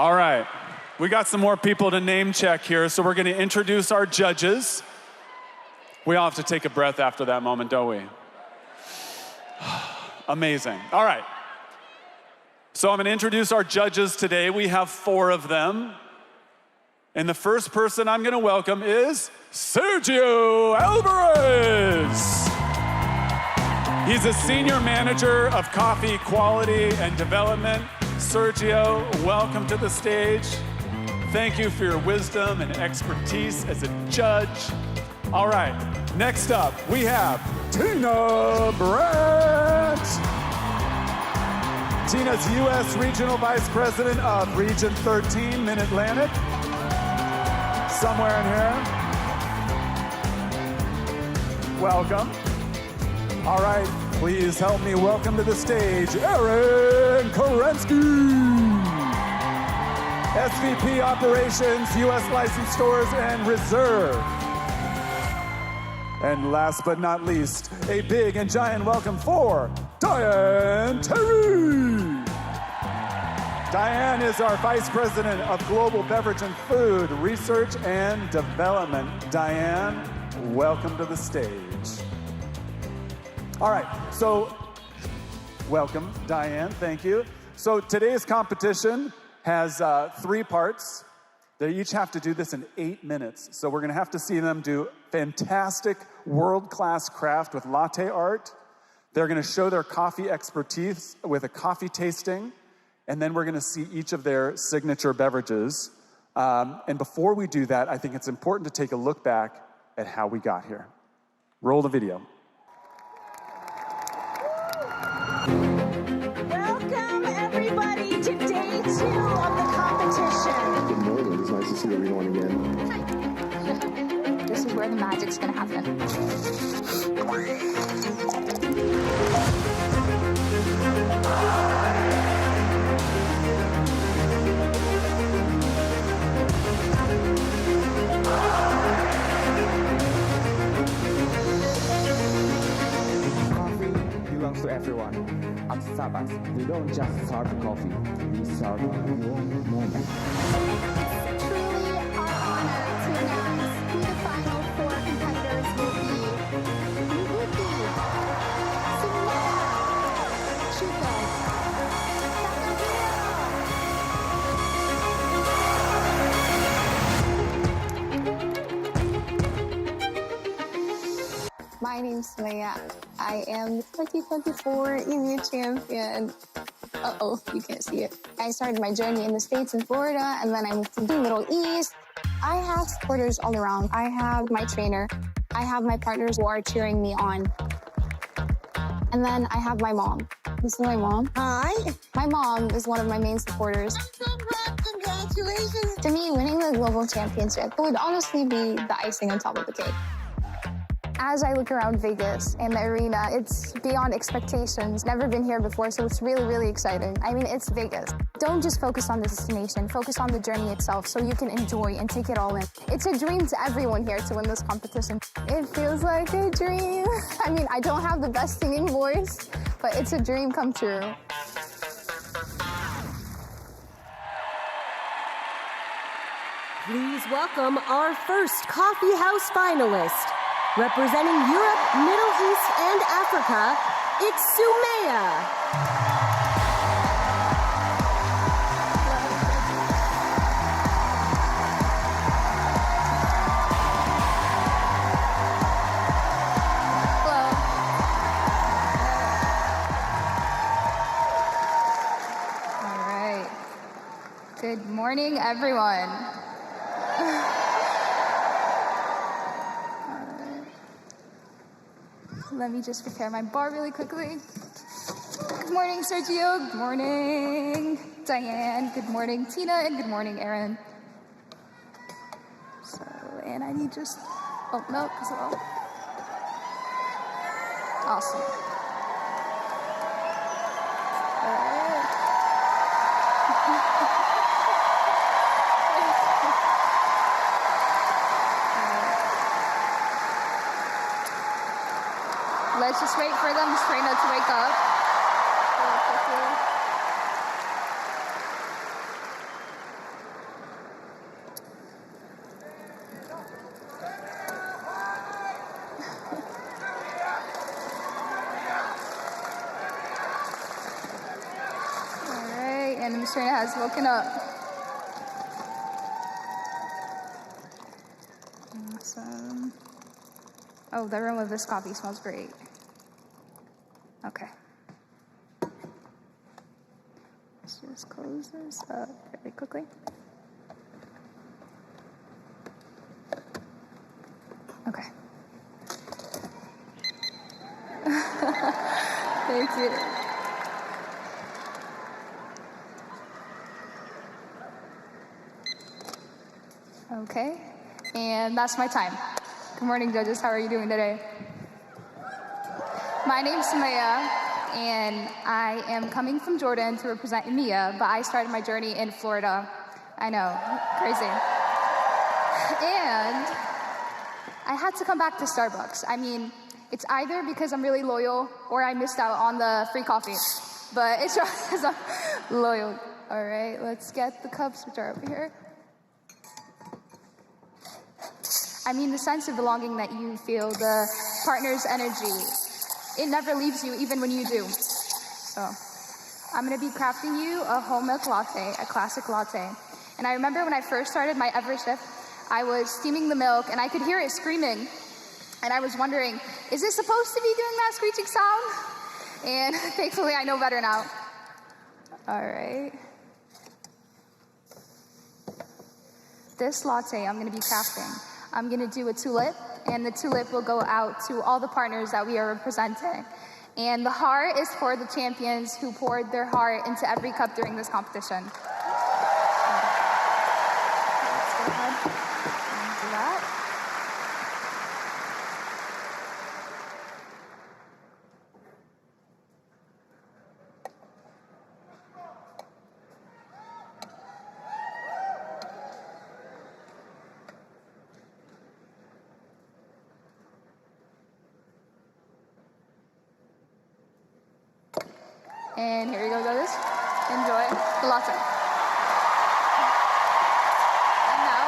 All right, we got some more people to name check here, so we're gonna introduce our judges. We all have to take a breath after that moment, don't we? Amazing. All right. So I'm gonna introduce our judges today. We have 4 of them. And the first person I'm gonna welcome is Sergio Alvarez. He's a senior manager of coffee quality and development. Sergio, welcome to the stage. Thank you for your wisdom and expertise as a judge. All right, next up, we have Tina Brandt. Tina's U.S. Regional Vice President of Region 13, Mid-Atlantic. Somewhere in here. Welcome. All right, please help me welcome to the stage, Aaron Kerensky. SVP Operations, U.S. Licensed Stores and Reserve. And last but not least, a big and giant welcome for Diane Terry. Diane is our Vice President of Global Beverage and Food Research and Development. Diane, welcome to the stage. All right, so welcome, Diane, thank you. So today's competition has 3 parts. They each have to do this in 8 minutes. So we're gonna have to see them do fantastic world-class craft with latte art. They're gonna show their coffee expertise with a coffee tasting. And then we're gonna see each of their signature beverages. And before we do that, I think it's important to take a look back at how we got here. Roll the video. Welcome, everybody, to day 2 of the competition. Good morning. It's nice to see everyone again. Hi. This is where the magic's gonna happen. Coffee belongs to everyone. At Starbucks, we don't just serve coffee, we serve your moment. It's truly our honor to announce who the final 4 competitors will be. We would be Samantha, Chico, My name's Maya. I am the 2024 EMEA champion. Uh-oh, you can't see it. I started my journey in the States in Florida, and then I moved to the Middle East. I have supporters all around. I have my trainer. I have my partners who are cheering me on. And then I have my mom. This is my mom. Hi. My mom is one of my main supporters. Congratulations. To me, winning the Global Championship would honestly be the icing on top of the cake. As I look around Vegas and the arena, it's beyond expectations. Never been here before, so it's really, really exciting. I mean, it's Vegas. Don't just focus on the destination, focus on the journey itself so you can enjoy and take it all in. It's a dream to everyone here to win this competition. It feels like a dream. I mean, I don't have the best singing voice, but it's a dream come true. Please welcome our first coffee house finalist. Representing Europe, Middle East, and Africa, it's Sumaya. Hello. All right. Good morning, everyone. Let me just prepare my bar really quickly. Good morning, Sergio. Good morning, Diane. Good morning, Tina. And good morning, Aaron. So, and I need just, oh, no, as well. Awesome. All right. Let's just wait for them, just trying not to wake up. Serena has woken up. Awesome. Oh, the aroma of this coffee smells great. Okay. Let's just close this up really quickly. Okay. Thank you. Okay, and that's my time. Good morning, judges. How are you doing today? My name's Samaya, and I am coming from Jordan to represent EMEA, but I started my journey in Florida. I know, crazy. And I had to come back to Starbucks. I mean, it's either because I'm really loyal or I missed out on the free coffee, but it's because I'm loyal. All right, let's get the cups, which are over here. I mean, the sense of belonging that you feel, the partner's energy, it never leaves you, even when you do. So, I'm gonna be crafting you a whole milk latte, a classic latte. And I remember when I first started my ever shift, I was steaming the milk and I could hear it screaming. And I was wondering, is it supposed to be doing that screeching sound? And thankfully I know better now. All right. This latte I'm gonna be crafting. I'm gonna do a tulip, and the tulip will go out to all the partners that we are representing. And the heart is for the champions who poured their heart into every cup during this competition. Let's go ahead and do that. And here you go, guys. Enjoy the latte. And now,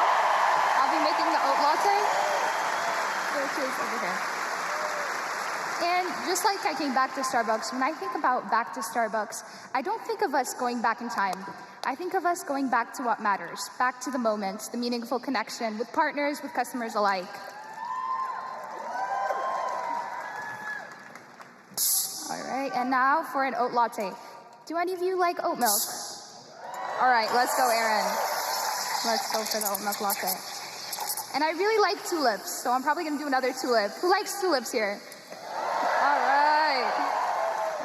I'll be making the oat latte, which is over here. And just like I came back to Starbucks, when I think about back to Starbucks, I don't think of us going back in time. I think of us going back to what matters, back to the moments, the meaningful connection with partners, with customers alike. All right, and now for an oat latte. Do any of you like oat milk? All right, let's go, Erin. Let's go for the oat milk latte. And I really like tulips, so I'm probably gonna do another tulip. Who likes tulips here? All right,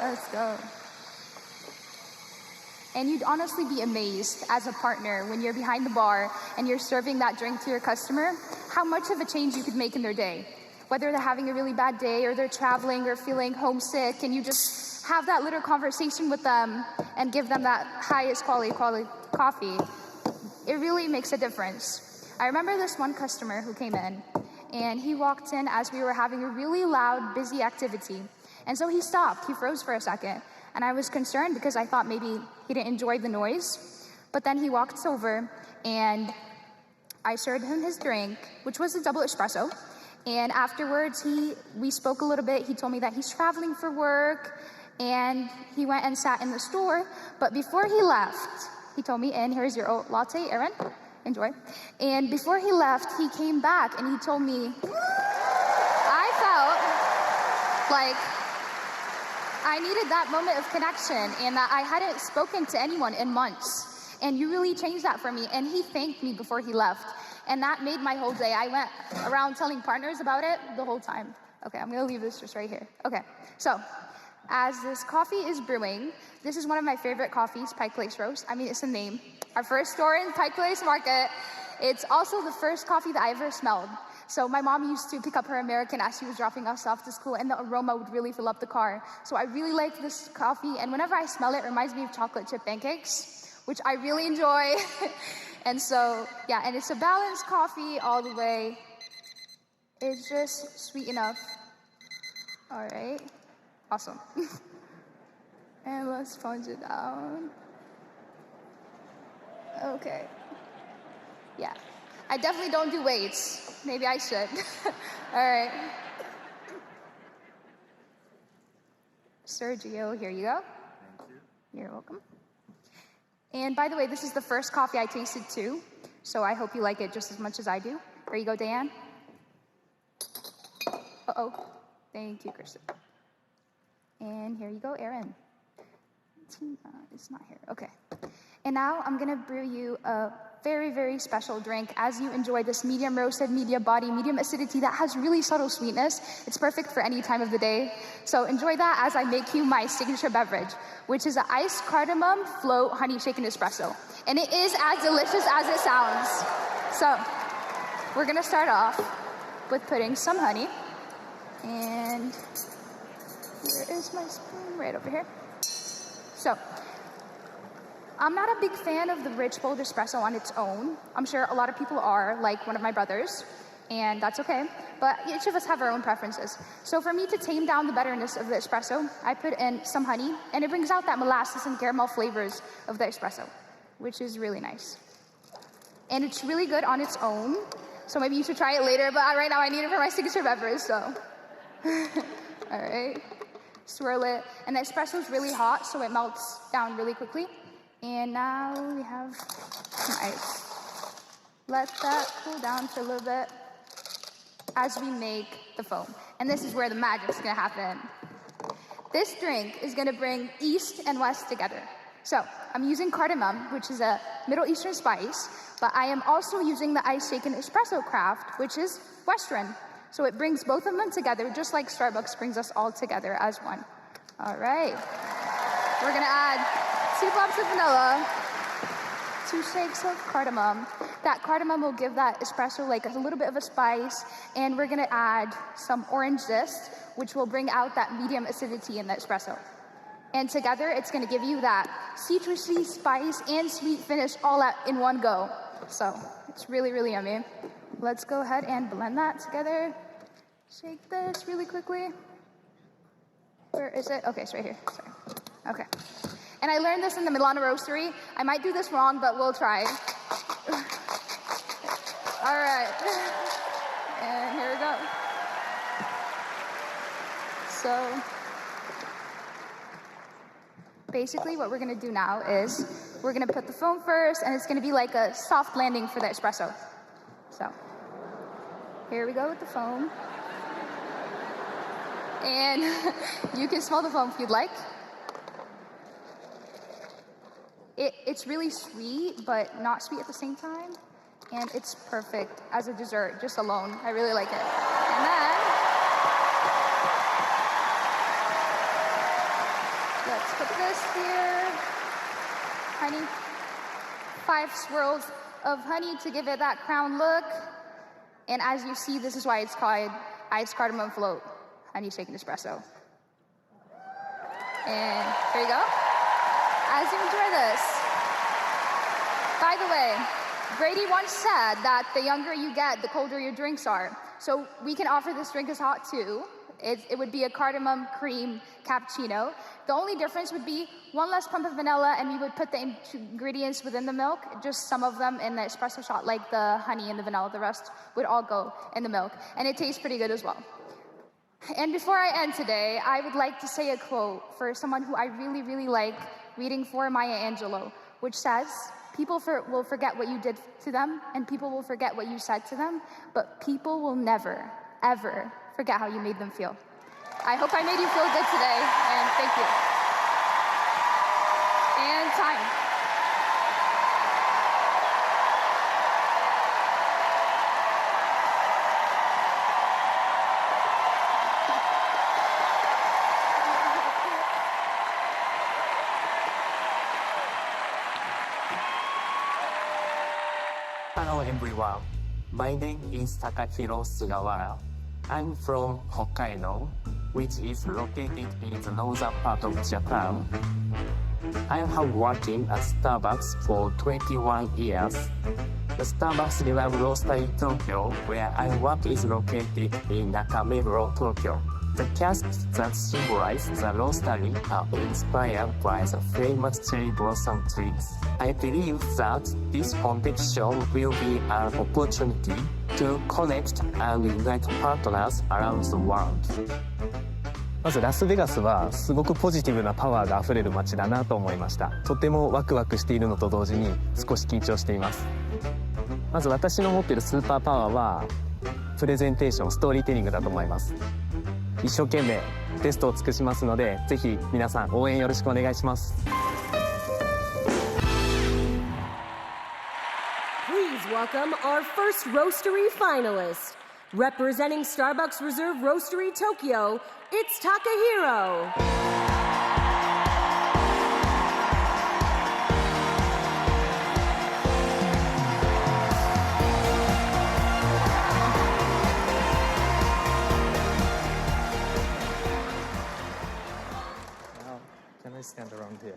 let's go. And you'd honestly be amazed as a partner when you're behind the bar and you're serving that drink to your customer, how much of a change you could make in their day. Whether they're having a really bad day or they're traveling or feeling homesick, and you just have that little conversation with them and give them that highest quality coffee, it really makes a difference. I remember this one customer who came in, and he walked in as we were having a really loud, busy activity. And so he stopped, he froze for a second, and I was concerned because I thought maybe he didn't enjoy the noise. But then he walked over, and I served him his drink, which was a double espresso. And afterwards, we spoke a little bit. He told me that he's traveling for work, and he went and sat in the store. But before he left, he told me, and here's your oat latte, Erin, enjoy. And before he left, he came back and he told me, I felt like I needed that moment of connection and that I hadn't spoken to anyone in months. And you really changed that for me. And he thanked me before he left. And that made my whole day. I went around telling partners about it the whole time. Okay, I'm gonna leave this just right here. Okay, so as this coffee is brewing, this is one of my favorite coffees, Pike Place Roast. I mean, it's a name. Our first store in Pike Place Market. It's also the first coffee that I ever smelled. So my mom used to pick up her American as she was dropping us off to school, and the aroma would really fill up the car. So I really like this coffee, and whenever I smell it, it reminds me of chocolate chip pancakes, which I really enjoy. And so, yeah, and it's a balanced coffee all the way. It's just sweet enough. All right, awesome. And let's sponge it down. Okay, yeah. I definitely don't do weights. Maybe I should. All right. Sergio, here you go. Thank you. You're welcome. And by the way, this is the first coffee I tasted too, so I hope you like it just as much as I do. Here you go, Diane. Uh-oh. Thank you, Kristen. And here you go, Erin. It's not here. Okay. And now I'm going to brew you a very, very special drink as you enjoy this medium roasted, medium body, medium acidity that has really subtle sweetness. It's perfect for any time of the day. So enjoy that as I make you my signature beverage, which is an iced cardamom float honey shaken espresso. And it is as delicious as it sounds. So we're going to start off with putting some honey. And here is my spoon right over here. So, I'm not a big fan of the rich bold espresso on its own. I'm sure a lot of people are, like one of my brothers, and that's okay. But each of us have our own preferences. So for me to tame down the bitterness of the espresso, I put in some honey, and it brings out that molasses and caramel flavors of the espresso, which is really nice. And it's really good on its own, so maybe you should try it later, but right now I need it for my signature beverage, so. All right. Swirl it, and the espresso is really hot, so it melts down really quickly. And now we have some ice. Let that cool down for a little bit as we make the foam. And this is where the magic's gonna happen. This drink is gonna bring East and West together. So I'm using cardamom, which is a Middle Eastern spice, but I am also using the ice shaken espresso craft, which is Western. So it brings both of them together, just like Starbucks brings us all together as one. All right. We're gonna add 2 blobs of vanilla, 2 shakes of cardamom. That cardamom will give that espresso like a little bit of a spice, and we're gonna add some orange zest, which will bring out that medium acidity in the espresso. And together, it's gonna give you that citrusy spice and sweet finish all out in one go. So it's really, really yummy. Let's go ahead and blend that together. Shake this really quickly. Where is it? Okay, it's right here. Sorry. Okay. And I learned this in the Milano Roastery. I might do this wrong, but we'll try. All right. And here we go. So basically what we're going to do now is we're going to put the foam first, and it's going to be like a soft landing for the espresso. So here we go with the foam. And you can smell the foam if you'd like. It's really sweet, but not sweet at the same time. And it's perfect as a dessert, just alone. I really like it. And then, let's put this here. Honey. 5 swirls of honey to give it that crown look. And as you see, this is why it's called iced cardamom float honey shaken espresso. And here you go. As you enjoy this. By the way, Brady once said that the younger you get, the colder your drinks are. So we can offer this drink as hot too. It would be a cardamom cream cappuccino. The only difference would be 1 less pump of vanilla, and we would put the ingredients within the milk, just some of them in the espresso shot, like the honey and the vanilla. The rest would all go in the milk, and it tastes pretty good as well. And before I end today, I would like to say a quote for someone who I really, really like reading for, Maya Angelou, which says, people will forget what you did to them, and people will forget what you said to them, but people will never, ever forget how you made them feel. I hope I made you feel good today, and thank you. And time. Hello everyone, my name is Takahiro Sugawara. I'm from Hokkaido, which is located in the northern part of Japan. I have worked at Starbucks for 21 years. The Starbucks Global Roaster in Tokyo, where I work, is located in Nakameguro, Tokyo. The casks that symbolize the roastery are inspired by the famous cherry blossom trees. I believe that this competition will be an opportunity to connect and unite partners around the world. まずラスベガスはすごくポジティブなパワーがあふれる街だなと思いました。とてもワクワクしているのと同時に少し緊張しています。まず私の持っているスーパーパワーはプレゼンテーション、ストーリーテリングだと思います。一生懸命テストを尽くしますので、ぜひ皆さん応援よろしくお願いします。Please welcome our first roastery finalist. Representing Starbucks Reserve Roastery Tokyo, it's Takahiro. Now, can I stand around here?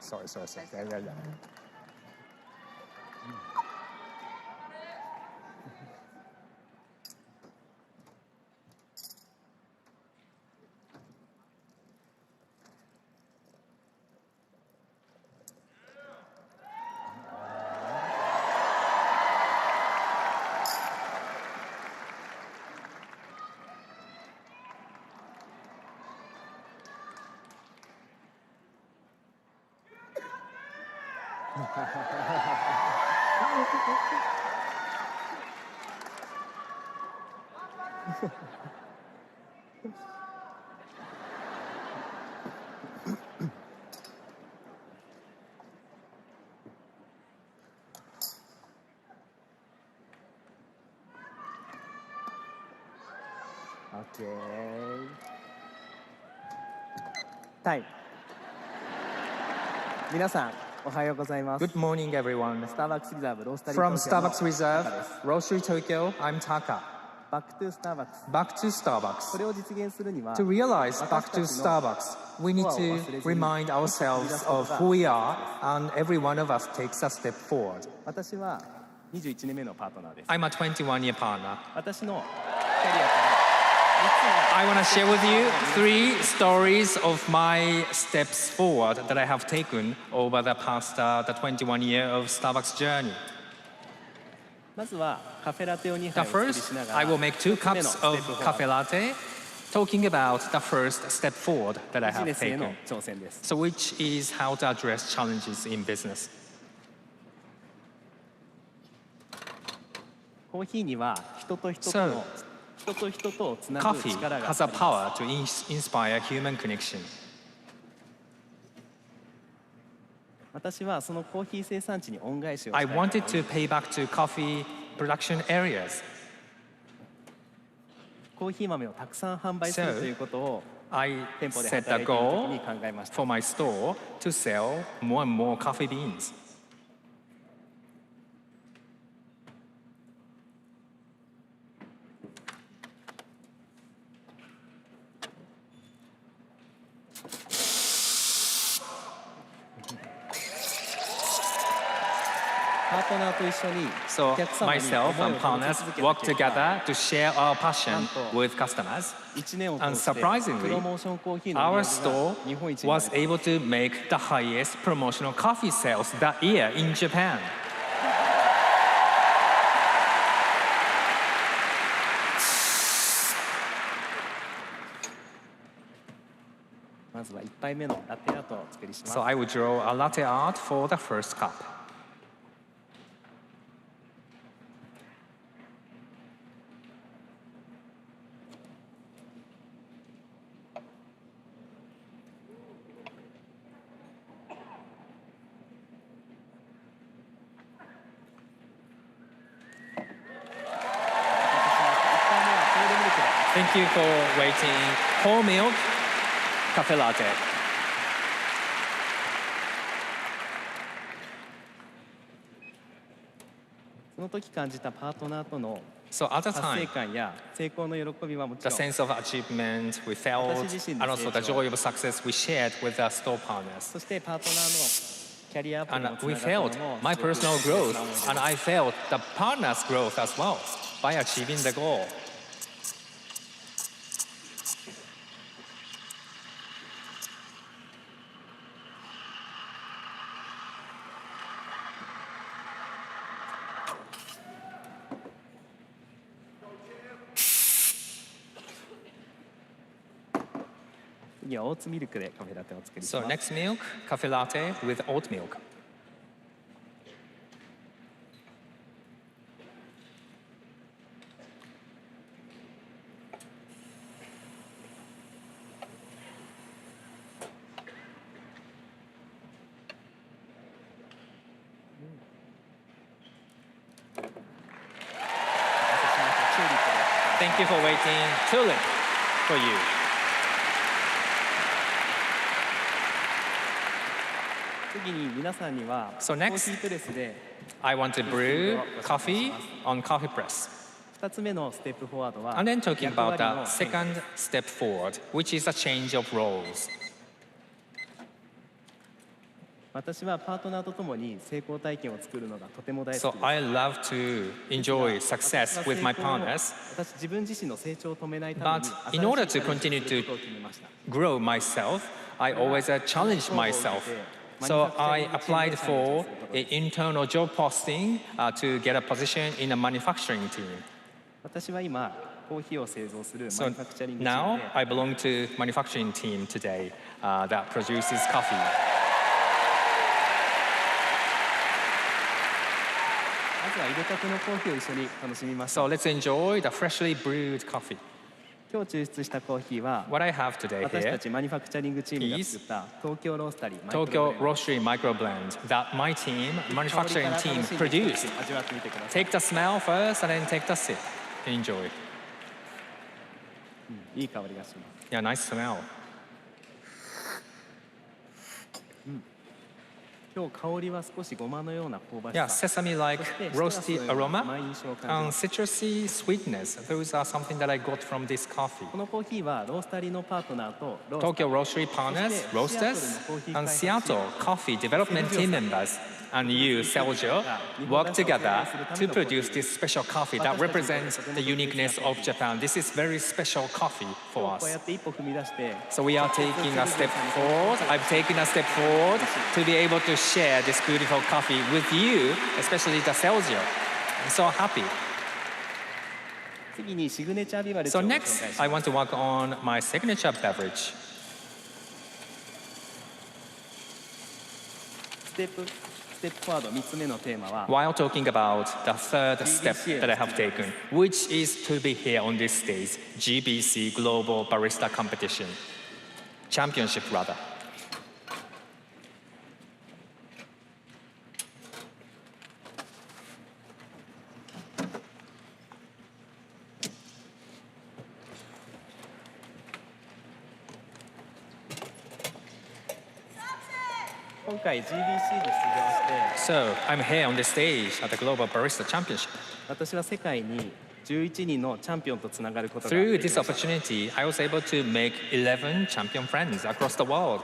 Sorry. Yeah. Okay. Time. 皆さん、おはようございます。 Good morning, everyone. Starbucks Reserve Roastery From Tokyo の Starbucks Reserve, タカです Roastery Tokyo, I'm Taka. Back to Starbucks. Back to こ Starbucks. れを実現するには To realize 私 back た to ちの Starbucks, we need to remind ourselves of who we are, and every one of us takes a step forward. 私は21年目のパートナーです。 I'm a 21-year partner. 私のキャリアから I want to share with you 3 stories of my steps forward that I have taken over the past the 21 year of Starbucks journey. まずはカフェラテを2 The 杯お作りし first, ながら I will make 2 一つ目の cups ステ of ップフォワー cafe latte, talking about the first step forward that I ドビジネ have スへの taken. 挑戦です。 So which is how to address challenges in business. コーヒーには人と人と So, の人と人とをつなぐ Coffee 力があ has a ります。 power to inspire human connection. 私はそのコーヒー生産地に恩返しをした I いと wanted to pay back to coffee production areas. コーヒー豆をたくさん販売する So, ということを I 店舗で set 働 a いている時 goal に考えました。 for my store to sell more and more coffee beans. パートナーと一緒に So お客様に myself 思い and を届け partners 続け work た結果 together to share our passion なんと with customers. 1年を And 通してプ surprisingly, ロモーションコーヒーの Our 売り上 store げが日本一にな was りま able to make the highest promotional coffee sales that year in Japan. まずは1杯目のラテアートをお作りします。 So I would draw a latte art for the first cup. Thank you for waiting. Whole milk cafe latte. その時感じたパートナーとの So at the 達成 time, 感や成功の喜びはもち the ろん sense of achievement we felt, 私自身の and also the 成長。 joy of success we shared with our store partners. そしてパートナーのキャリアアップに And もつ we ながった felt のも my すごく personal 特別な思い growth, です and I felt the partner's growth as well by achieving the goal. 次はオーツミルクでカフェラテをお作りし So ます next milk, cafe latte with oat milk. Thank you for waiting. Tulip for you. 次に皆さんには So コ next ーヒープレスで I want to brew coffee on coffee press. 2つ目のステップフォワードは And then talking 役 about 割 the の変化 second step forward, which is a change of roles. 私はパートナーとともに成功体験を作るのがとても大好き So です I love to enjoy 私 success は with my 成功を partners, 私自分自身の成長を止めないために But in order to 新しいチャレンジをす continue る to ことを決めました grow myself. I always challenge myself. So I applied for an internal job posting to get a position in a manufacturing team. 私は今コーヒーを製造するマ So ニファクチャリングチー now ムで I belong to manufacturing team today that produces coffee. まずは入れたてのコーヒーを一緒に楽しみましょ So う let's enjoy the freshly brewed coffee. 今日抽出したコーヒーは What I have today 私た here, ちマニファクチャリングチームが作った東京ロースタリーマイクロブレ Tokyo ンド Roastery Micro Blend that my team, manufacturing team, produced. 味わってみてください Take the smell first and then take the sip. Enjoy. いい香りがします Yeah, nice smell. 今日香りは少しごまのような香ばし Yeah, さ sesame-like そして roasty シトラスのような aroma 甘い印象を感じ and ます citrusy sweetness. Those are something that I got from this coffee. このコーヒーはロースタリーのパートナーとロースタ Tokyo Roastery partners, roasters, and Seattle coffee development team members, and you, Sergio, work together to produce this special coffee that represents the uniqueness of Japan. This is very special coffee 今 for 日こうや us. って一歩踏み出して So we are taking a step forward. I've taken a step forward to be able to share this beautiful coffee with you, especially the Sergio. I'm so happy. 次にシグネチャービバレッジ So をご紹介 next, し I ます want to work on my signature beverage. ステップフォワード3つ目のテーマは While talking about the third step that I have taken, which is to be here on this stage, GBC Global Barista Competition, Championship rather. 今回 GBC に出場して So I'm here on the stage at the Global Barista Championship. 私は世界に11人のチャンピオンとつながることがで Through き this ました opportunity, I was able to make 11 champion friends across the world.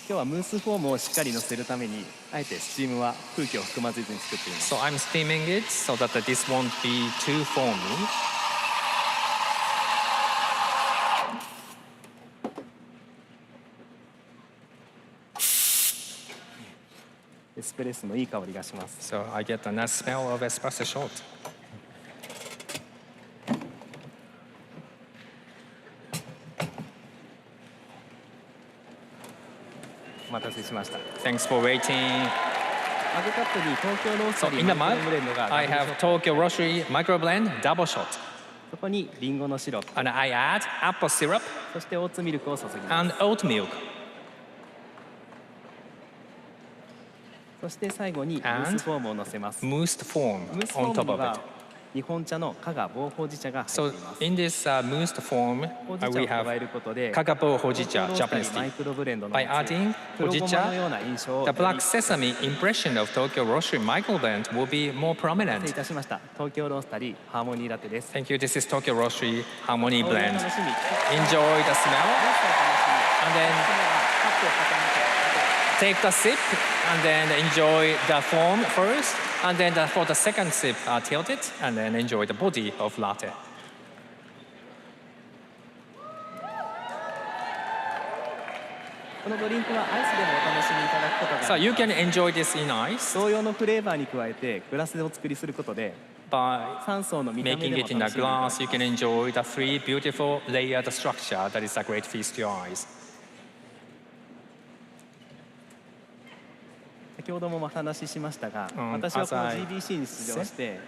今日はムースフォームをしっかり乗せるためにあえてスチームは空気を含ませずに作っています So I'm steaming it so that this won't be too foamy. エスプレッソのいい香りがします So I get a nice smell of espresso shot. お待たせしました Thanks for waiting. マグカップに東京ロースタ So リー in the マイ mug, クロブレンドが I have Tokyo Roastery Micro Blend Double Shot. そこにリンゴのシロップ And I add apple syrup そしてオーツミルクを注ぎます and oat milk. そして最後にムースフォームを乗せますム Moussed form ースフォ on ーム top に of は it. 日本茶の加賀棒ほうじ茶が入 So っています。 in this moussed form, ほうじ茶 we を加 have えることで Kagabo Hojicha 東京ロースタリ Japanese ーマイ tea. クロブレンドの By adding 黒ごまのよう Hojicha, な印象を the black sesame impression of Tokyo Roastery microblend will be more 失礼い prominent. たしました。東京ロースタリーハーモニーラテです。 Thank you. This is Tokyo Roastery Harmony 香りを Blend. 楽しみ、 Enjoy the smell カ and then ップを傾けて take the sip and then enjoy the form first. And then for the second sip, tilt it and then enjoy the body of latte. このドリンクはアイスでもお楽しみいただくことが So でき you ます can enjoy this in ice 同様のフレーバーに加えてグラスでお作りすることで by 3層の見た目 making でも it in 楽 a しんでいただ glass. け You ます can enjoy the three beautiful layered structure that is a great feast to your eyes. 先ほどもお話ししましたが、うん私はこの as I GBC に出場して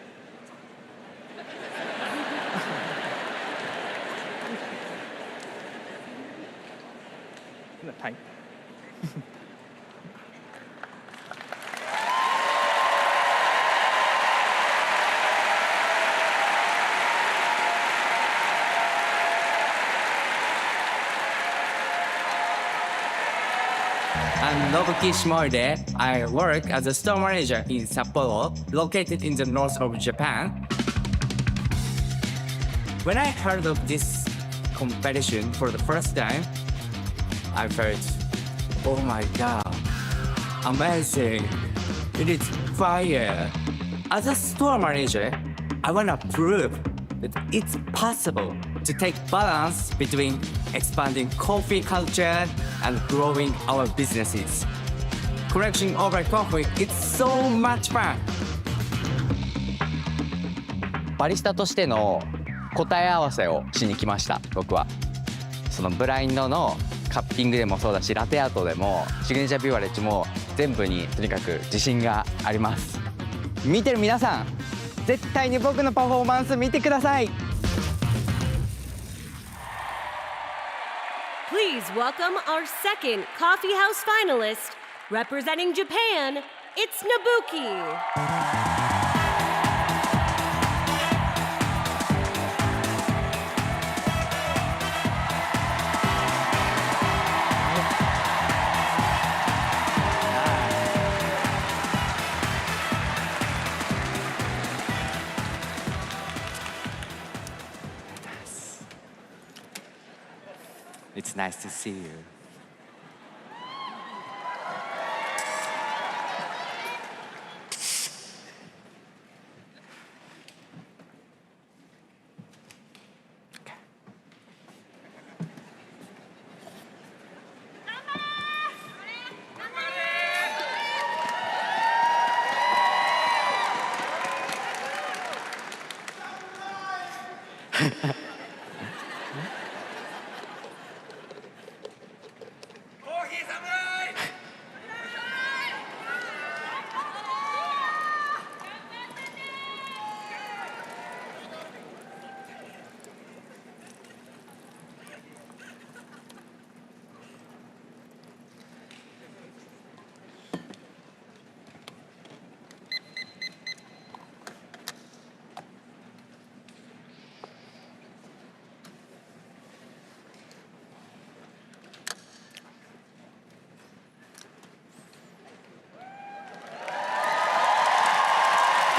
はい I'm Nobuki Shimoide. I work as a store manager in Sapporo, located in the north of Japan. When I heard of this competition for the first time, I felt, oh my god, amazing. It is fire. As a store manager, I want to prove that it's possible to take balance between expanding coffee culture and growing our businesses. Correction over coffee, it's so much fun. バリスタとしての答え合わせをしに来ました僕は。そのブラインドのカッピングでもそうだしラテアートでもシグネチャービュワレッジも全部にとにかく自信があります。見てる皆さん絶対に僕のパフォーマンス見てください。 Please welcome our second coffee house finalist. Representing Japan, it's Nabuki. It's nice to see you.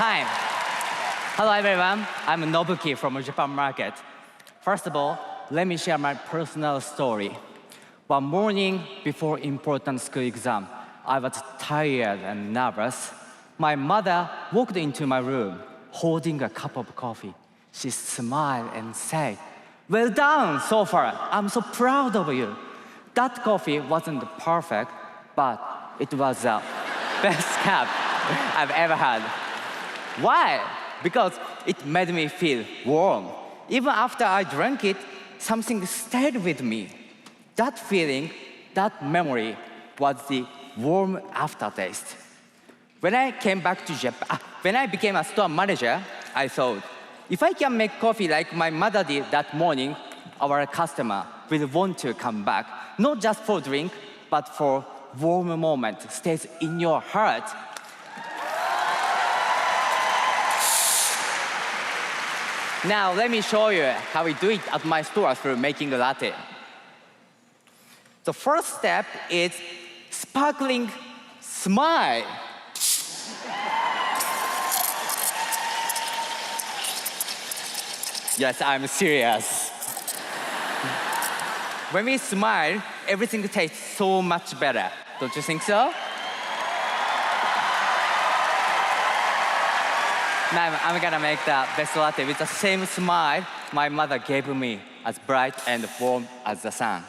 Hi. Hello everyone. I'm Nobuki from Japan market. First of all, let me share my personal story. One morning before important school exam, I was tired and nervous. My mother walked into my room holding a cup of coffee. She smiled and said, "Well done so far. I'm so proud of you." That coffee wasn't perfect, but it was the best cup I've ever had. Why? Because it made me feel warm. Even after I drank it, something stayed with me. That feeling, that memory was the warm aftertaste. When I came back to Japan, when I became a store manager, I thought, if I can make coffee like my mother did that morning, our customer will want to come back, not just for drink, but for warm moment stays in your heart. Now let me show you how we do it at my store through making a latte. The first step is sparkling smile. Yes, I'm serious. When we smile, everything tastes so much better. Don't you think so? Now I'm gonna make the best latte with the same smile my mother gave me, as bright and warm as the sun.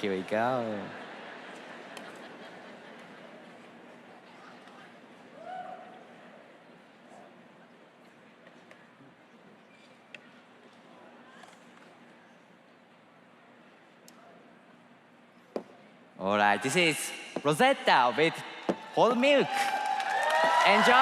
Here we go. All right, this is Rosetta with whole milk. Enjoy!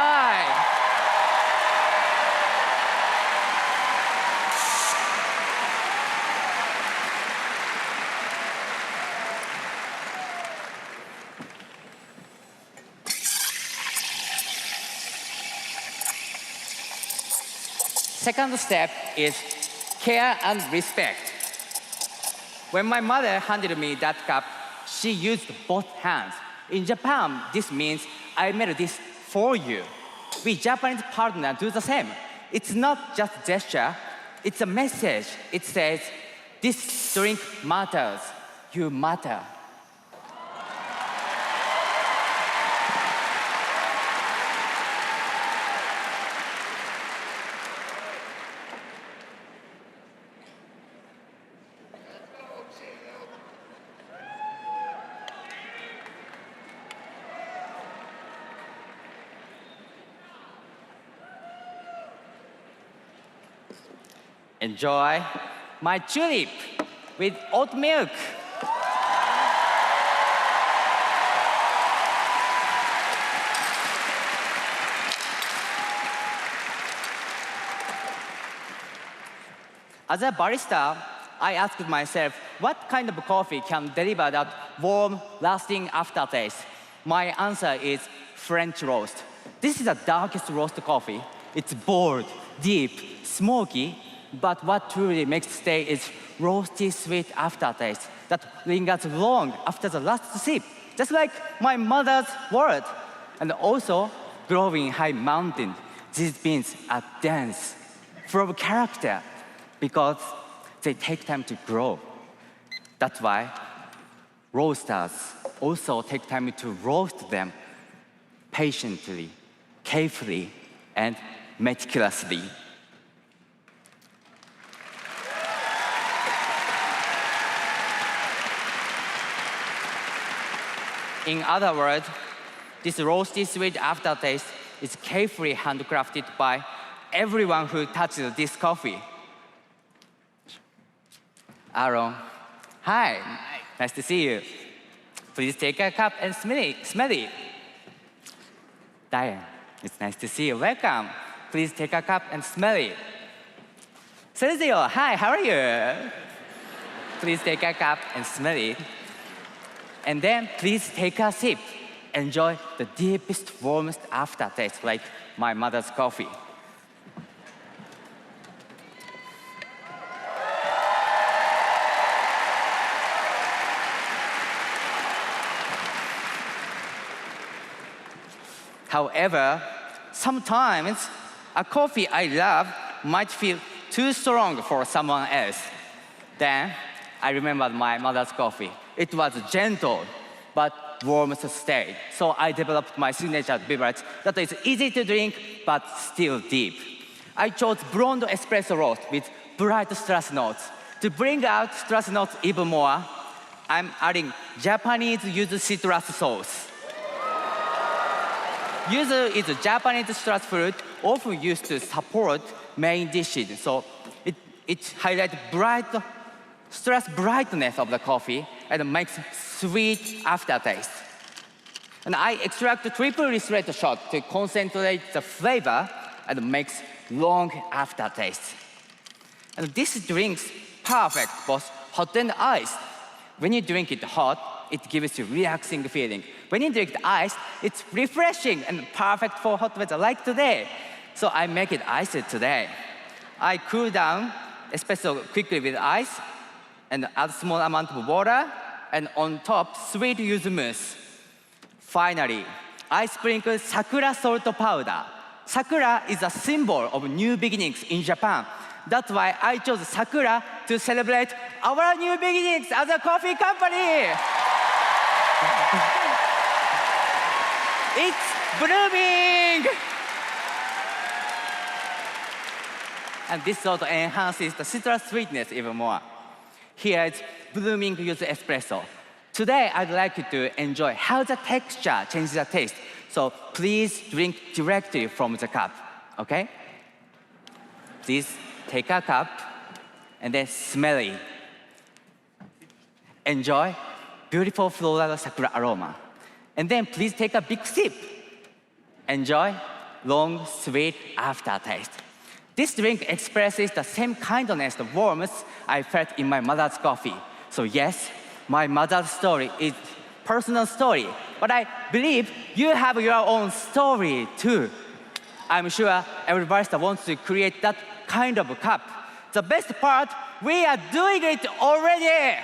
Second step is care and respect. When my mother handed me that cup, she used both hands. In Japan, this means I made this for you. We Japanese partners do the same. It's not just gesture, it's a message. It says, this drink matters, you matter. Enjoy my tulip with oat milk. As a barista, I asked myself, what kind of coffee can deliver that warm, lasting aftertaste? My answer is French roast. This is the darkest roast coffee. It's bold, deep, smoky, but what truly makes it stay is roasty, sweet aftertaste that lingers long after the last sip, just like my mother's word. And also, growing high mountain, these beans are dense, full of character, because they take time to grow. That's why roasters also take time to roast them patiently, carefully, and meticulously. In other words, this roasty sweet aftertaste is carefully handcrafted by everyone who touches this coffee. Aaron, hi, nice to see you. Please take a cup and smell it. Diane, it's nice to see you. Welcome. Please take a cup and smell it. Sergio, hi, how are you? Please take a cup and smell it. And then please take a sip. Enjoy the deepest, warmest aftertaste, like my mother's coffee. However, sometimes a coffee I love might feel too strong for someone else. Then I remembered my mother's coffee. It was gentle, but warm to stay. So I developed my signature beverage that is easy to drink, but still deep. I chose blonde espresso roast with bright strass notes. To bring out strass notes even more, I'm adding Japanese yuzu citrus sauce. Yuzu is a Japanese citrus fruit often used to support main dishes. So it highlights stress brightness of the coffee and makes sweet aftertaste. And I extract a triple distillate shot to concentrate the flavor and makes long aftertaste. And this drink's perfect, both hot and iced. When you drink it hot, it gives you relaxing feeling. When you drink it iced, it's refreshing and perfect for hot weather like today. So I make it iced today. I cool down espresso quickly with ice and add small amount of water, and on top, sweet yuzu mousse. Finally, I sprinkle sakura salt powder. Sakura is a symbol of new beginnings in Japan. That's why I chose sakura to celebrate our new beginnings as a coffee company. It's blooming! And this sort of enhances the citrus sweetness even more. Here is blooming yuzu espresso. Today, I'd like you to enjoy how the texture changes the taste. So please drink directly from the cup, okay? Please take a cup and then smell it. Enjoy beautiful floral sakura aroma. And then please take a big sip. Enjoy long, sweet aftertaste. This drink expresses the same kindness and warmth I felt in my mother's coffee. So yes, my mother's story is personal story, but I believe you have your own story too. I'm sure every barista wants to create that kind of cup. The best part, we are doing it already.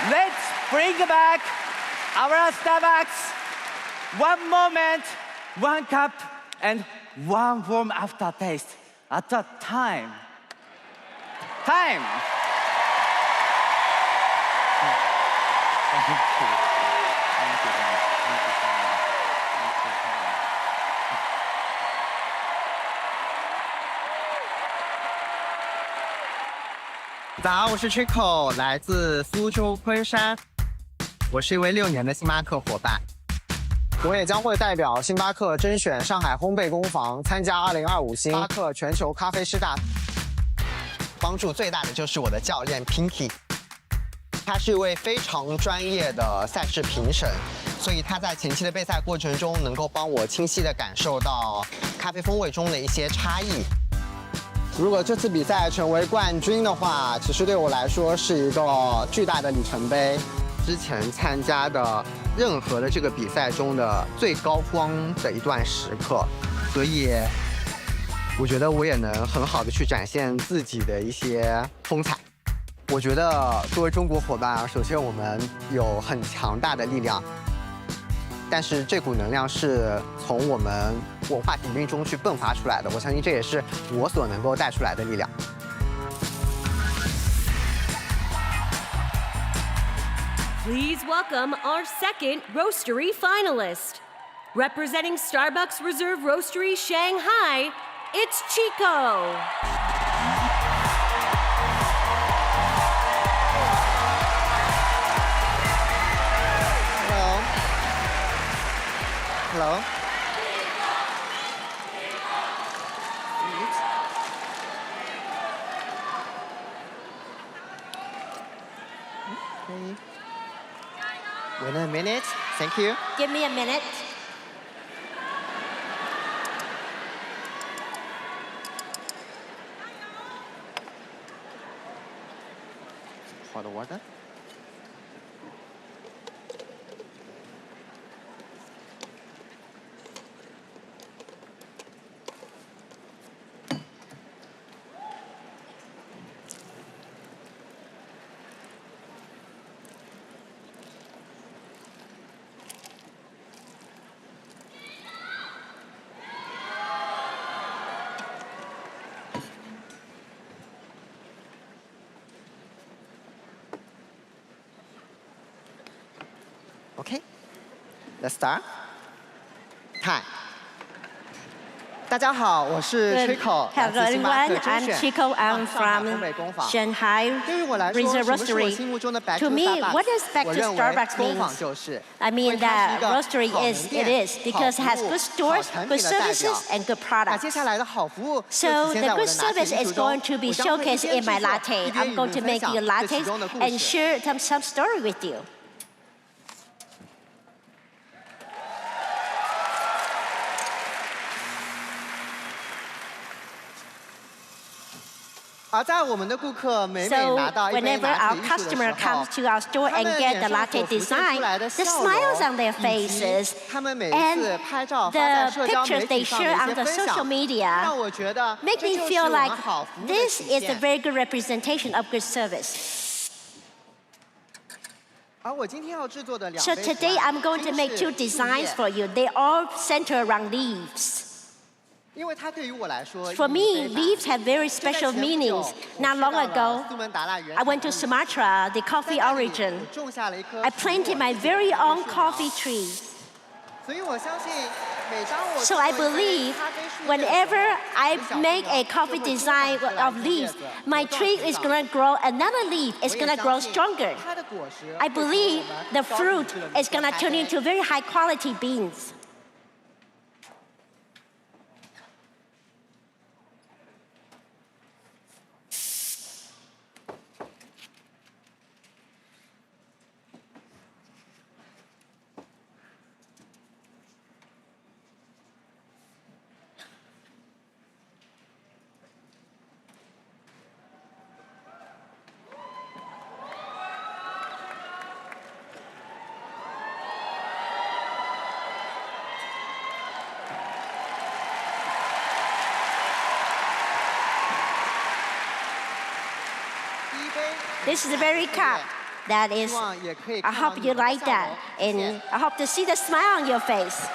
Let's bring back our Starbucks. One moment, one cup, and one warm aftertaste at a time. Time. Thank you. Thank you very much. Thank you very much. 早，我是 Trico， 来自苏州昆山。我是一位6年的星巴克伙伴。我也将会代表星巴克甄选上海烘焙工坊参加2025星巴克全球咖啡师大。帮助最大的就是我的教练 Pinky， 他是一位非常专业的赛事评审，所以他在前期的备赛过程中能够帮我清晰地感受到咖啡风味中的一些差异。如果这次比赛成为冠军的话，其实对我来说是一个巨大的里程碑。之前参加的任何的这个比赛中的最高光的一段时刻，所以我觉得我也能很好的去展现自己的一些风采。我觉得作为中国伙伴，首先我们有很强大的力量，但是这股能量是从我们文化底蕴中去迸发出来的。我相信这也是我所能够带出来的力量。Please welcome our second Roastery finalist. Representing Starbucks Reserve Roastery Shanghai, it's Chico. Hello. Hello. Okay. Wait a minute. Thank you. Give me a minute. Hot water. Okay, let's start. Time. 大家好，我是 Trico， 来自星巴克甄选 Chico. I'm 上海 from 烘焙工坊。 Shanghai 对于我来说， Reserve 什么是我 Roastery. 心目中的 Back To to me, Starbucks？ what does Back 我 to 认为 Starbucks 工坊 means? 就是 I 因为 mean 它是一 that 个 Roastery 好门 is 店 it is 好 because it has 服务 good stores, 好产 good 品的代表 services, and good 那接 products. 下来的好服务 So 就体现 the 在我 good 的拿铁 service 艺 is 术中。 going to be 我将会一 showcased 边 in 制 my 作 latte. 一边 I'm 与 going 你 to 们分 make 享 you 这 lattes 其中的故 and 事。 share some story with you. So whenever our customer comes to our store and get the latte design, the smiles on their faces and the pictures they share on the social media make me feel like this is a very good representation of good service. So today I'm going to make 2 designs for you. They all center around leaves. For me, leaves have very special meanings. Not long ago, I went to Sumatra, the coffee origin. I planted my very own coffee tree. So I believe whenever I make a coffee design of leaves, my tree is going to grow another leaf. It's going to grow stronger. I believe the fruit is going to turn into very high quality beans. This is a very cup. That is, I hope you like that. And I hope to see the smile on your face.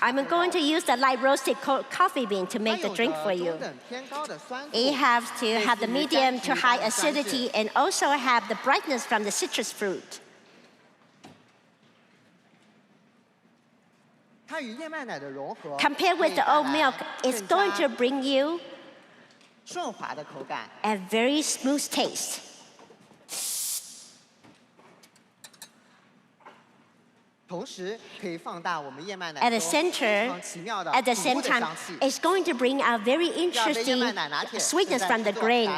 I'm going to use the light roasted coffee bean to make the drink for you. It has to have the medium to high acidity and also have the brightness from the citrus fruit. Compared with the oat milk, it's going to bring you a very smooth taste. At the center, at the same time, it's going to bring out very interesting sweetness from the grain.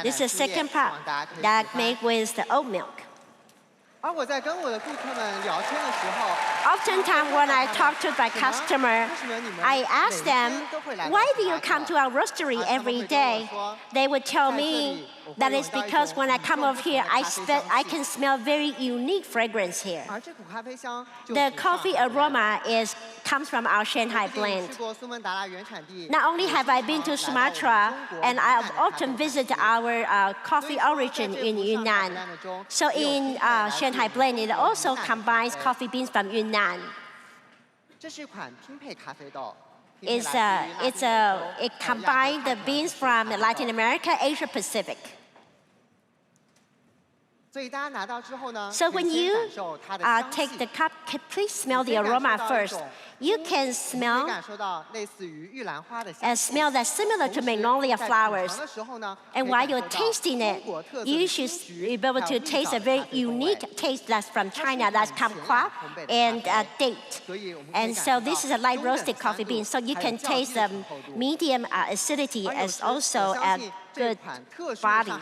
This is the second part that made with the oat milk. Oftentimes when I talk to my customer, I ask them, why do you come to our roastery every day? They would tell me that it's because when I come over here, I can smell very unique fragrance here. The coffee aroma comes from our Shanghai blend. Not only have I been to Sumatra, and I've often visited our coffee origin in Yunnan. So in Shanghai blend, it also combines coffee beans from Yunnan. It combines the beans from Latin America, Asia Pacific. So when you take the cup, please smell the aroma first. You can smell a smell that's similar to magnolia flowers. And while you're tasting it, you should be able to taste a very unique taste that's from China. That's kumquat and date. And so this is a light roasted coffee bean. So you can taste the medium acidity as also a good body.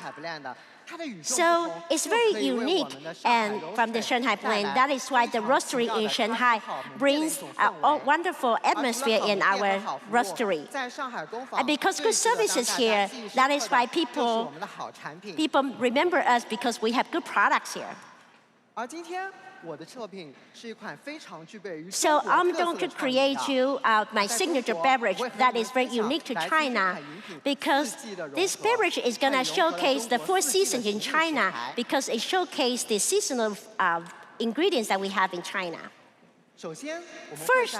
So it's very unique and from the Shanghai blend. That is why the roastery in Shanghai brings a wonderful atmosphere in our roastery. And because good service is here, that is why people remember us because we have good products here. So I'm going to create you my signature beverage that is very unique to China because this beverage is going to showcase the 4 seasons in China because it showcases the seasonal ingredients that we have in China. First,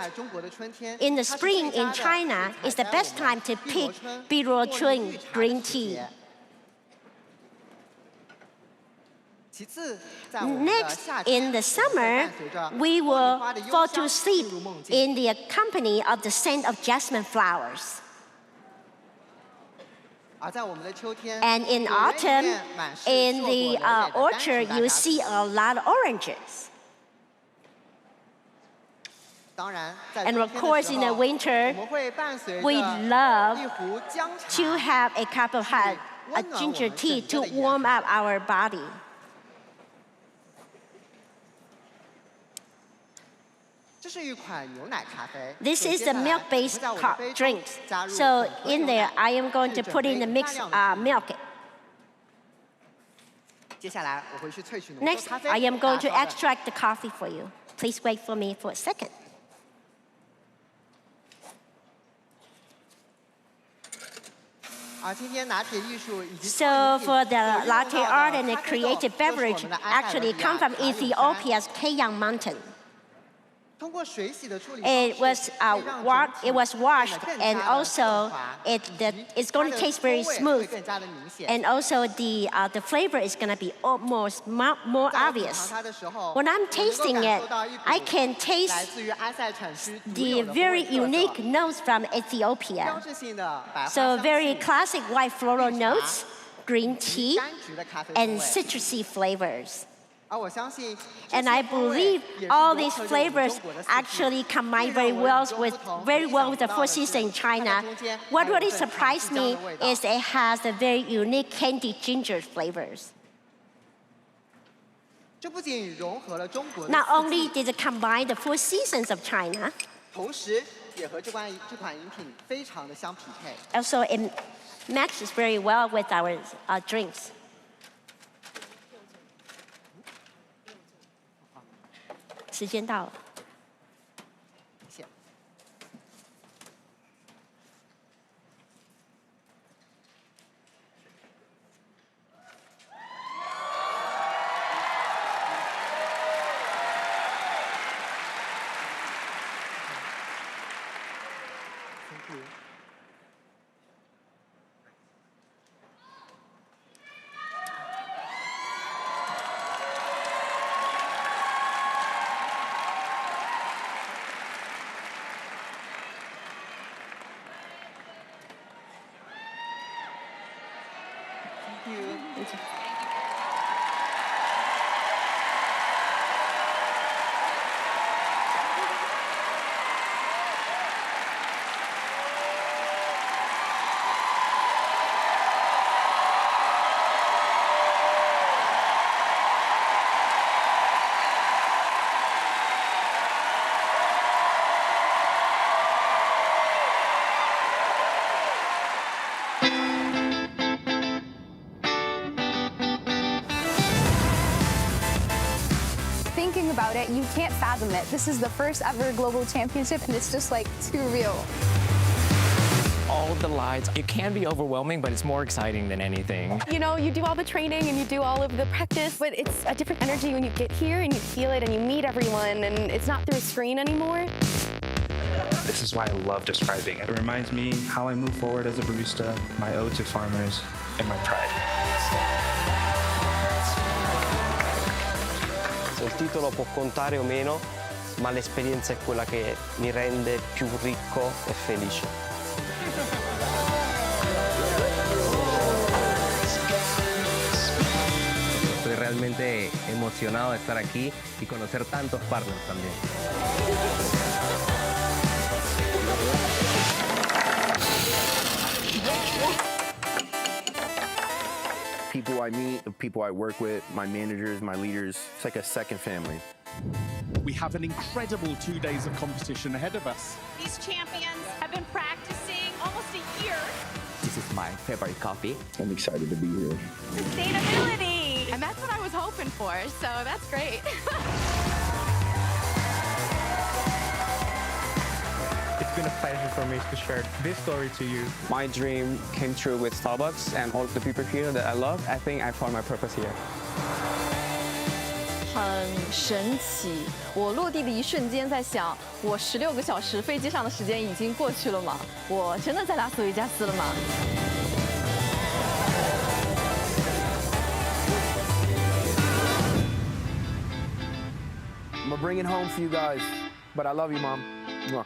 in the spring in China is the best time to pick Biruochun green tea. Next, in the summer, we will fall to sleep in the company of the scent of jasmine flowers. And in autumn, in the orchard, you see a lot of oranges. And of course, in the winter, we love to have a cup of hot ginger tea to warm up our body. This is the milk-based drink. So in there, I am going to put in the mixed milk. Next, I am going to extract the coffee for you. Please wait for me for a second. So for the latte art and the creative beverage actually come from Ethiopia's Kayang mountain. It was washed, and also it's going to taste very smooth, and also the flavor is going to be almost more obvious. When I'm tasting it, I can taste the very unique notes from Ethiopia. So very classic white floral notes, green tea, and citrusy flavors. And I believe all these flavors actually combine very well with the 4 seasons in China. What really surprised me is it has a very unique candy ginger flavors. Not only did it combine the 4 seasons of China, also it matches very well with our drinks. Thank you. Thinking about it, you can't fathom it. This is the first ever global championship, and it's just like too real. All of the lights, it can be overwhelming, but it's more exciting than anything. You know, you do all the training and you do all of the practice, but it's a different energy when you get here and you feel it and you meet everyone, and it's not through a screen anymore. This is why I love describing it. It reminds me how I move forward as a barista, my ode to farmers, and my pride. Il titolo può contare o meno, ma l'esperienza è quella che mi rende più ricco e felice. Estoy realmente emocionado de estar aquí y conocer tantos partners también. People I meet, the people I work with, my managers, my leaders. It's like a second family. We have an incredible 2 days of competition ahead of us. These champions have been practicing almost a year. This is my favorite coffee. I'm excited to be here. Sustainability. And that's what I was hoping for, so that's great. It's been a pleasure for me to share this story to you. My dream came true with Starbucks and all of the people here that I love. I think I found my purpose here. 很神奇，我落地的一瞬间在想，我16个小时飞机上的时间已经过去了吗？我真的在拉斯维加斯了吗？ I'm gonna bring it home for you guys, but I love you, Mom. Mwah.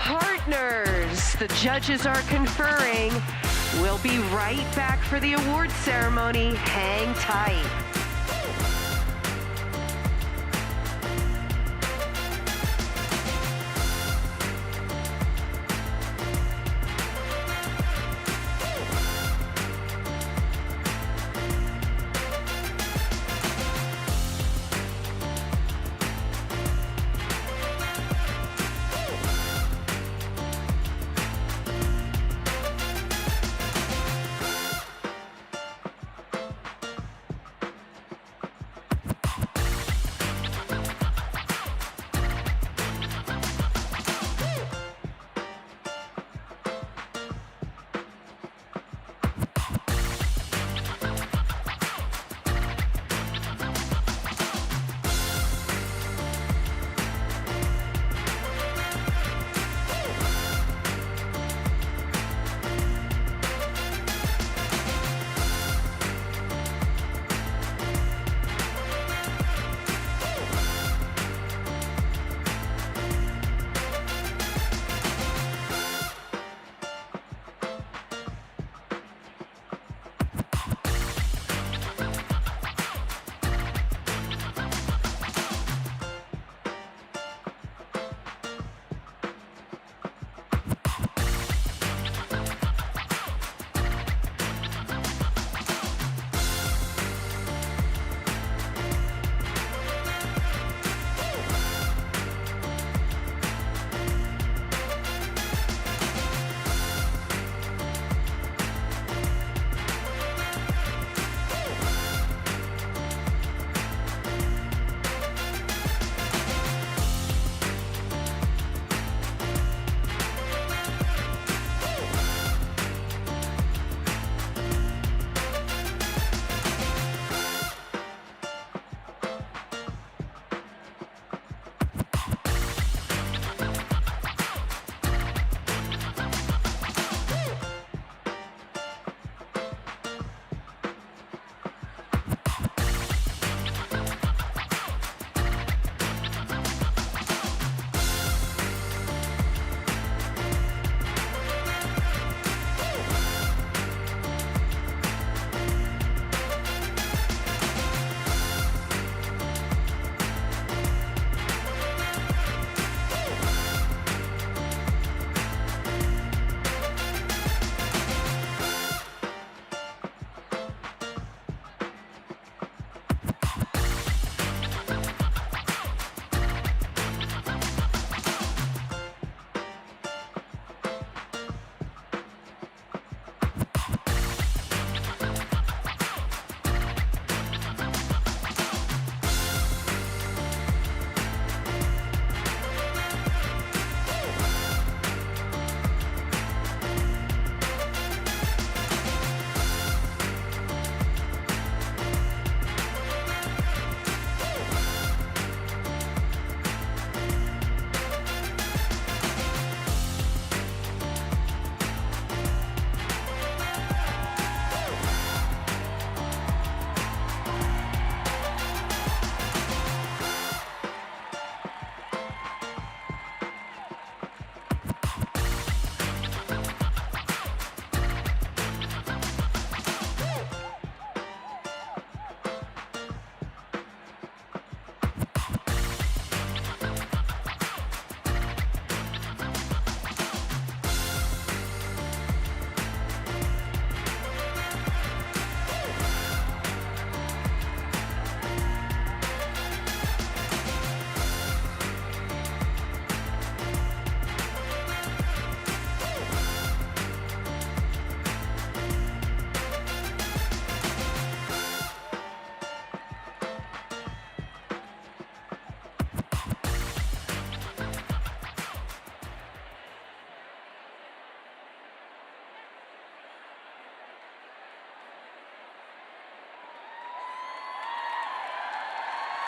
Partners, the judges are conferring. We'll be right back for the awards ceremony. Hang tight.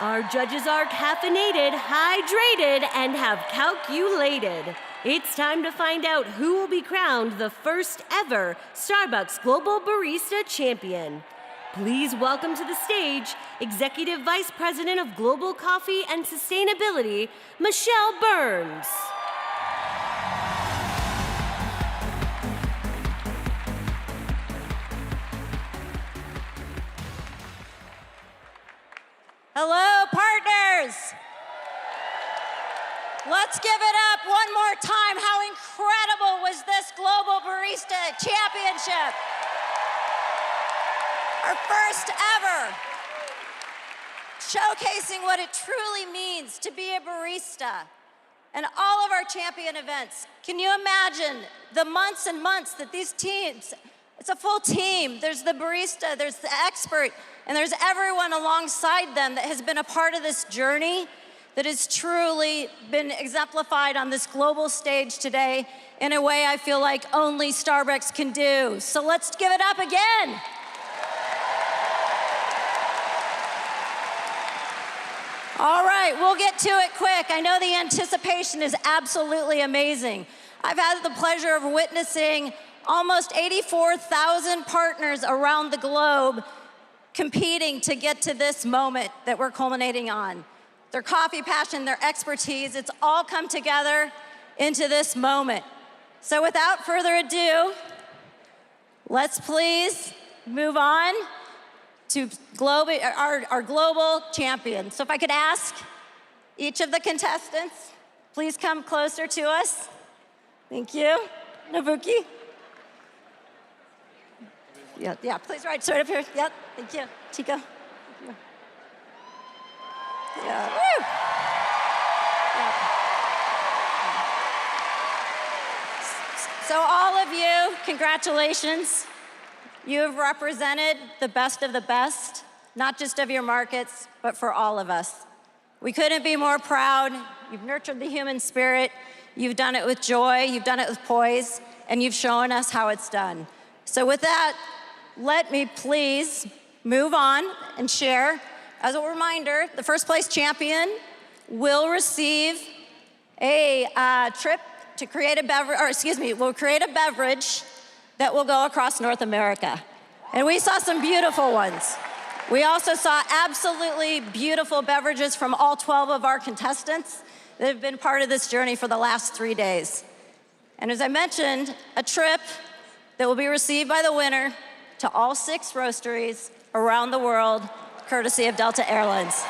Our judges are caffeinated, hydrated, and have calculated. It's time to find out who will be crowned the first ever Starbucks Global Barista Champion. Please welcome to the stage Executive Vice President of Global Coffee and Sustainability, Michelle Burns. Hello, partners. Let's give it up one more time. How incredible was this Global Barista Championship? Our first ever, showcasing what it truly means to be a barista. And all of our champion events. Can you imagine the months and months that these teams, it's a full team. There's the barista, there's the expert, and there's everyone alongside them that has been a part of this journey that has truly been exemplified on this global stage today in a way I feel like only Starbucks can do. So let's give it up again. All right, we'll get to it quick. I know the anticipation is absolutely amazing. I've had the pleasure of witnessing almost 84,000 partners around the globe competing to get to this moment that we're culminating on. Their coffee passion, their expertise, it's all come together into this moment. So without further ado, let's please move on to our global champion. So if I could ask each of the contestants, please come closer to us. Thank you. Nobuki. Yeah, please right up here. Yep, thank you. Chico. Yeah. Woo! Yeah. So all of you, congratulations. You have represented the best of the best, not just of your markets, but for all of us. We couldn't be more proud. You've nurtured the human spirit. You've done it with joy. You've done it with poise. And you've shown us how it's done. So with that, let me please move on and share. As a reminder, the first place champion will receive a trip to create a beverage, will create a beverage that will go across North America. And we saw some beautiful ones. We also saw absolutely beautiful beverages from all 12 of our contestants that have been part of this journey for the last 3 days. And as I mentioned, a trip that will be received by the winner to all 6 roasteries around the world, courtesy of Delta Airlines.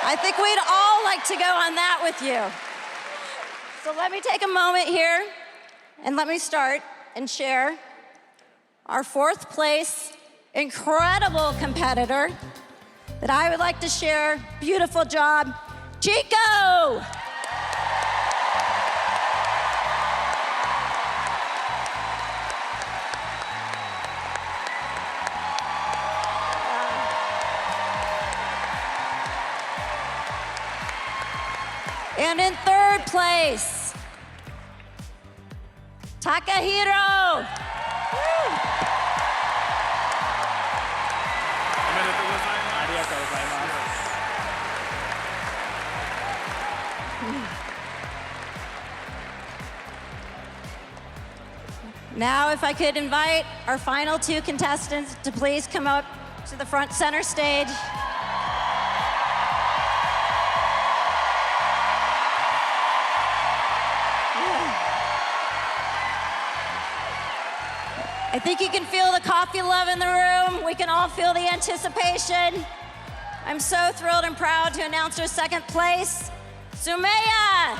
I think we'd all like to go on that with you. So let me take a moment here and let me start and share our 4th place incredible competitor that I would like to share. Beautiful job, Chico! And in 3rd place, Takahiro. Now, if I could invite our final 2 contestants to please come up to the front center stage. I think you can feel the coffee love in the room. We can all feel the anticipation. I'm so thrilled and proud to announce our 2nd place, Sumaya.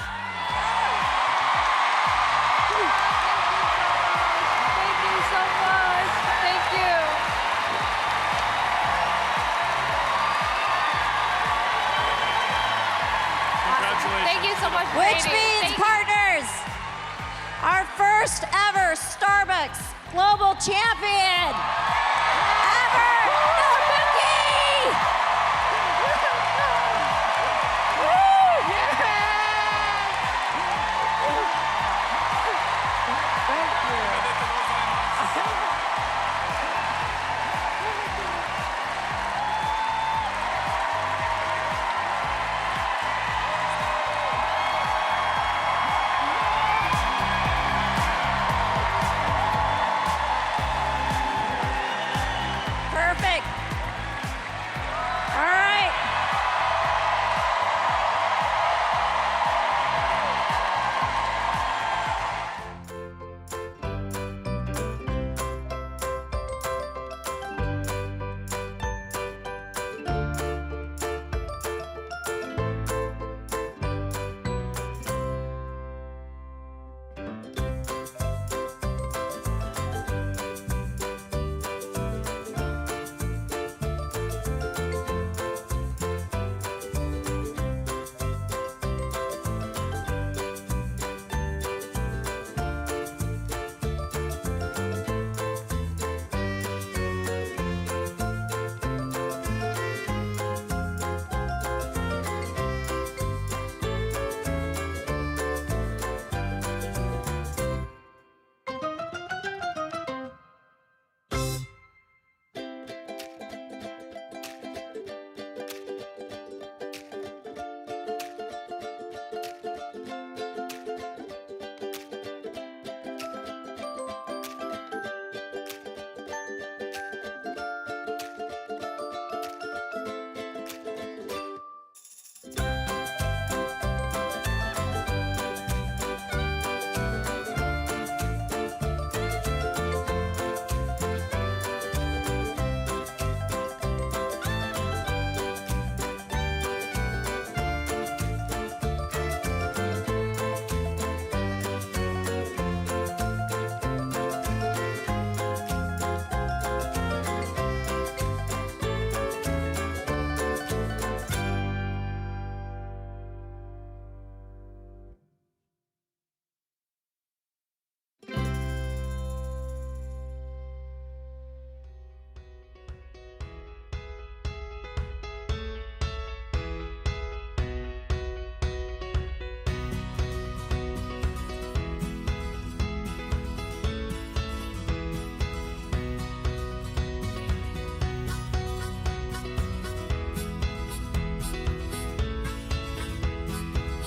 Thank you so much. Thank you. Congratulations. Thank you so much, Which Brady. means, Thank partners, our first ever Starbucks Global Champion ever, Nobuki!